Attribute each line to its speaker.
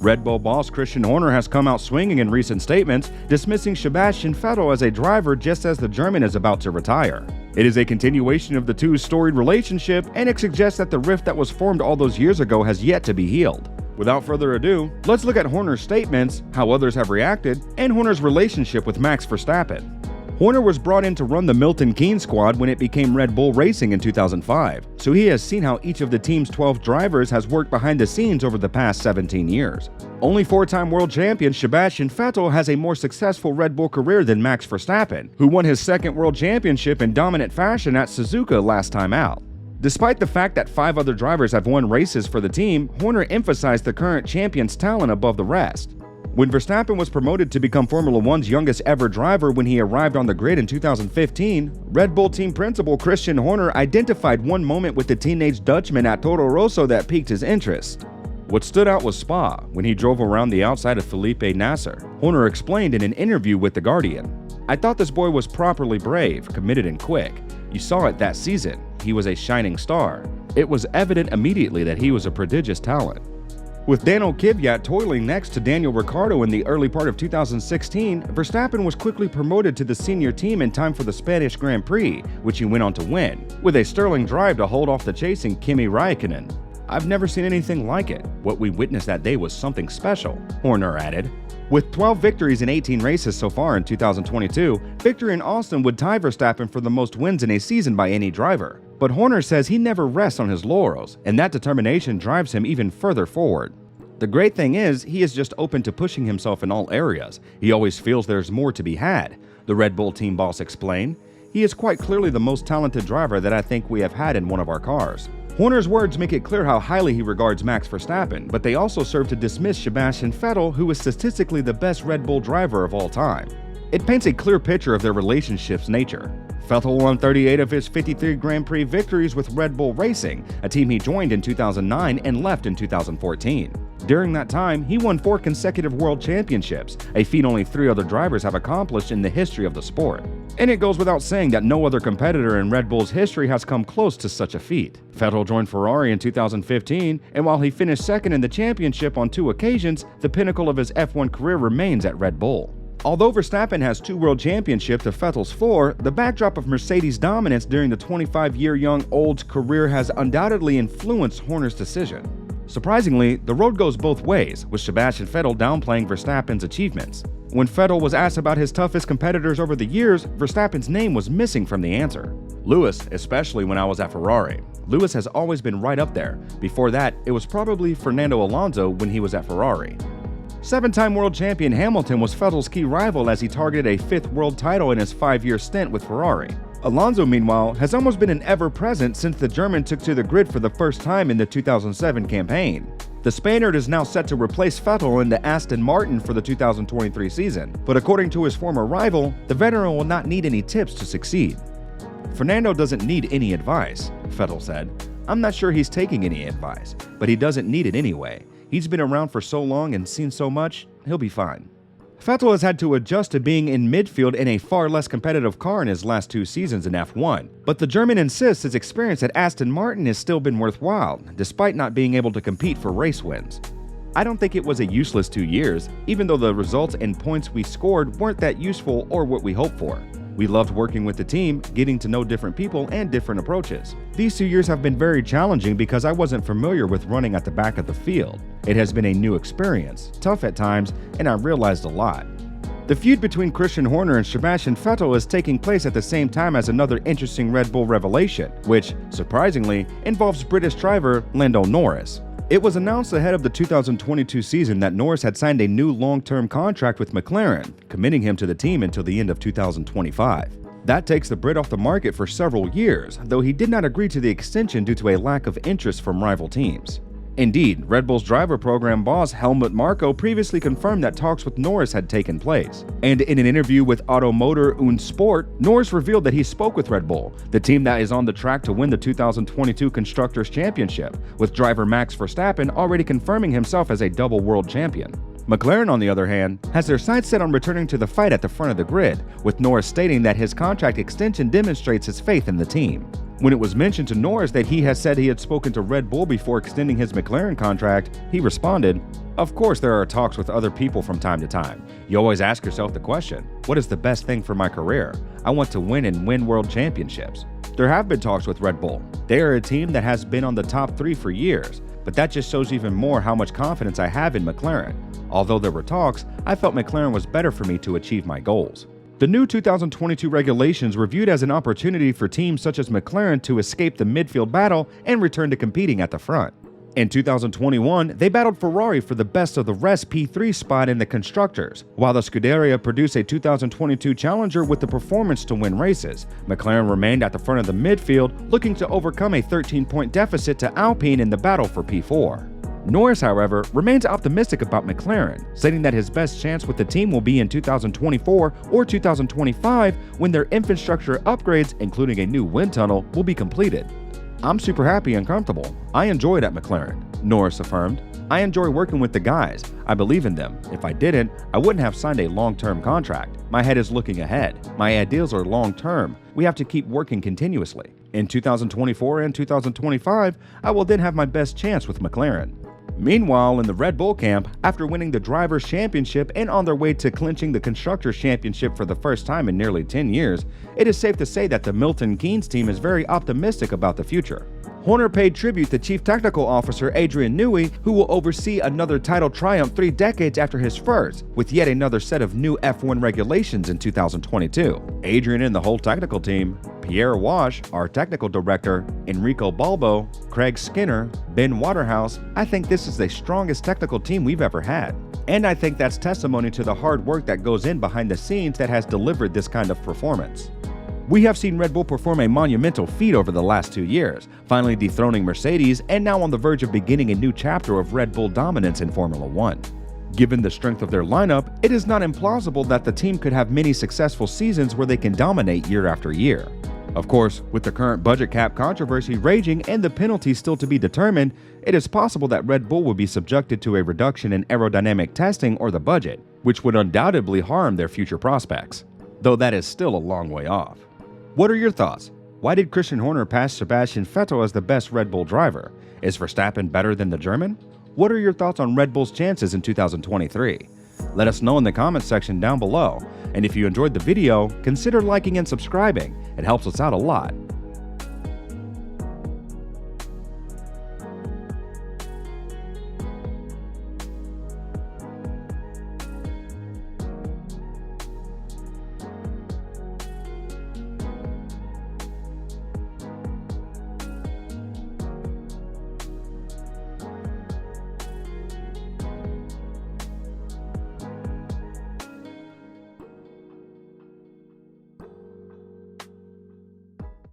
Speaker 1: Red Bull boss Christian Horner has come out swinging in recent statements, dismissing Sebastian Vettel as a driver just as the German is about to retire. It is a continuation of the two's storied relationship, and it suggests that the rift that was formed all those years ago has yet to be healed. Without further ado, let's look at Horner's statements, how others have reacted, and Horner's relationship with Max Verstappen. Horner was brought in to run the Milton Keynes squad when it became Red Bull Racing in 2005, so he has seen how each of the team's 12 drivers has worked behind the scenes over the past 17 years. Only four-time world champion Sebastian Vettel has a more successful Red Bull career than Max Verstappen, who won his second world championship in dominant fashion at Suzuka last time out. Despite the fact that 5 other drivers have won races for the team, Horner emphasized the current champion's talent above the rest. When Verstappen was promoted to become Formula One's youngest ever driver when he arrived on the grid in 2015, Red Bull team principal Christian Horner identified one moment with the teenage Dutchman at Toro Rosso that piqued his interest. What stood out was Spa, when he drove around the outside of Felipe Nasser. Horner explained in an interview with The Guardian, "I thought this boy was properly brave, committed and quick. You saw it that season. He was a shining star. It was evident immediately that he was a prodigious talent." With Daniel Kvyat toiling next to Daniel Ricciardo in the early part of 2016, Verstappen was quickly promoted to the senior team in time for the Spanish Grand Prix, which he went on to win, with a sterling drive to hold off the chasing Kimi Räikkönen. "I've never seen anything like it. What we witnessed that day was something special," Horner added. With 12 victories in 18 races so far in 2022, victory in Austin would tie Verstappen for the most wins in a season by any driver. But Horner says he never rests on his laurels, and that determination drives him even further forward. The great thing is, he is just open to pushing himself in all areas. He always feels there's more to be had, the Red Bull team boss explained. "He is quite clearly the most talented driver that I think we have had in one of our cars." Horner's words make it clear how highly he regards Max Verstappen, but they also serve to dismiss Sebastian Vettel, who is statistically the best Red Bull driver of all time. It paints a clear picture of their relationship's nature. Vettel won 38 of his 53 Grand Prix victories with Red Bull Racing, a team he joined in 2009 and left in 2014. During that time, he won 4 consecutive world championships, a feat only 3 other drivers have accomplished in the history of the sport. And it goes without saying that no other competitor in Red Bull's history has come close to such a feat. Vettel joined Ferrari in 2015, and while he finished second in the championship on 2 occasions, the pinnacle of his F1 career remains at Red Bull. Although Verstappen has 2 world championships to Vettel's 4, the backdrop of Mercedes' dominance during the 25-year-young-old's career has undoubtedly influenced Horner's decision. Surprisingly, the road goes both ways, with Sebastian Vettel downplaying Verstappen's achievements. When Vettel was asked about his toughest competitors over the years, Verstappen's name was missing from the answer. "Lewis, especially when I was at Ferrari. Lewis has always been right up there. Before that, it was probably Fernando Alonso when he was at Ferrari." 7-time world champion Hamilton was Vettel's key rival as he targeted a 5th world title in his 5-year stint with Ferrari. Alonso, meanwhile, has almost been an ever-present since the German took to the grid for the first time in the 2007 campaign. The Spaniard is now set to replace Vettel in the Aston Martin for the 2023 season, but according to his former rival, the veteran will not need any tips to succeed. "Fernando doesn't need any advice," Vettel said. "I'm not sure he's taking any advice, but he doesn't need it anyway. He's been around for so long and seen so much, he'll be fine." Vettel has had to adjust to being in midfield in a far less competitive car in his last 2 seasons in F1, but the German insists his experience at Aston Martin has still been worthwhile, despite not being able to compete for race wins. "I don't think it was a useless 2 years, even though the results and points we scored weren't that useful or what we hoped for. We loved working with the team, getting to know different people and different approaches. These 2 years have been very challenging because I wasn't familiar with running at the back of the field. It has been a new experience, tough at times, and I realized a lot." The feud between Christian Horner and Sebastian Vettel is taking place at the same time as another interesting Red Bull revelation, which, surprisingly, involves British driver Lando Norris. It was announced ahead of the 2022 season that Norris had signed a new long-term contract with McLaren, committing him to the team until the end of 2025. That takes the Brit off the market for several years, though he did not agree to the extension due to a lack of interest from rival teams. Indeed, Red Bull's driver program boss Helmut Marko previously confirmed that talks with Norris had taken place. And in an interview with Automotor und Sport, Norris revealed that he spoke with Red Bull, the team that is on the track to win the 2022 Constructors' Championship, with driver Max Verstappen already confirming himself as a double world champion. McLaren, on the other hand, has their sights set on returning to the fight at the front of the grid, with Norris stating that his contract extension demonstrates his faith in the team. When it was mentioned to Norris that he has said he had spoken to Red Bull before extending his McLaren contract, he responded, "Of course there are talks with other people from time to time. You always ask yourself the question, what is the best thing for my career? I want to win and win world championships." There have been talks with Red Bull. They are a team that has been on the top 3 for years, but that just shows even more how much confidence I have in McLaren. Although there were talks, I felt McLaren was better for me to achieve my goals. The new 2022 regulations were viewed as an opportunity for teams such as McLaren to escape the midfield battle and return to competing at the front. In 2021, they battled Ferrari for the best of the rest P3 spot in the Constructors. While the Scuderia produced a 2022 challenger with the performance to win races, McLaren remained at the front of the midfield, looking to overcome a 13-point deficit to Alpine in the battle for P4. Norris, however, remains optimistic about McLaren, stating that his best chance with the team will be in 2024 or 2025 when their infrastructure upgrades, including a new wind tunnel, will be completed. "I'm super happy and comfortable. I enjoy it at McLaren," Norris affirmed. "I enjoy working with the guys. I believe in them. If I didn't, I wouldn't have signed a long-term contract. My head is looking ahead. My ideals are long-term. We have to keep working continuously. In 2024 and 2025, I will then have my best chance with McLaren." Meanwhile, in the Red Bull camp, after winning the Drivers' Championship and on their way to clinching the Constructors' Championship for the first time in nearly 10 years, it is safe to say that the Milton Keynes team is very optimistic about the future. Horner paid tribute to Chief Technical Officer Adrian Newey, who will oversee another title triumph 3 decades after his first, with yet another set of new F1 regulations in 2022. Adrian and the whole technical team, Pierre Wash, our technical director, Enrico Balbo, Craig Skinner, Ben Waterhouse, I think this is the strongest technical team we've ever had. And I think that's testimony to the hard work that goes in behind the scenes that has delivered this kind of performance. We have seen Red Bull perform a monumental feat over the last 2 years, finally dethroning Mercedes and now on the verge of beginning a new chapter of Red Bull dominance in Formula 1. Given the strength of their lineup, it is not implausible that the team could have many successful seasons where they can dominate year after year. Of course, with the current budget cap controversy raging and the penalties still to be determined, it is possible that Red Bull will be subjected to a reduction in aerodynamic testing or the budget, which would undoubtedly harm their future prospects, though that is still a long way off. What are your thoughts? Why did Christian Horner pass Sebastian Vettel as the best Red Bull driver? Is Verstappen better than the German? What are your thoughts on Red Bull's chances in 2023? Let us know in the comments section down below. And if you enjoyed the video, consider liking and subscribing. It helps us out a lot.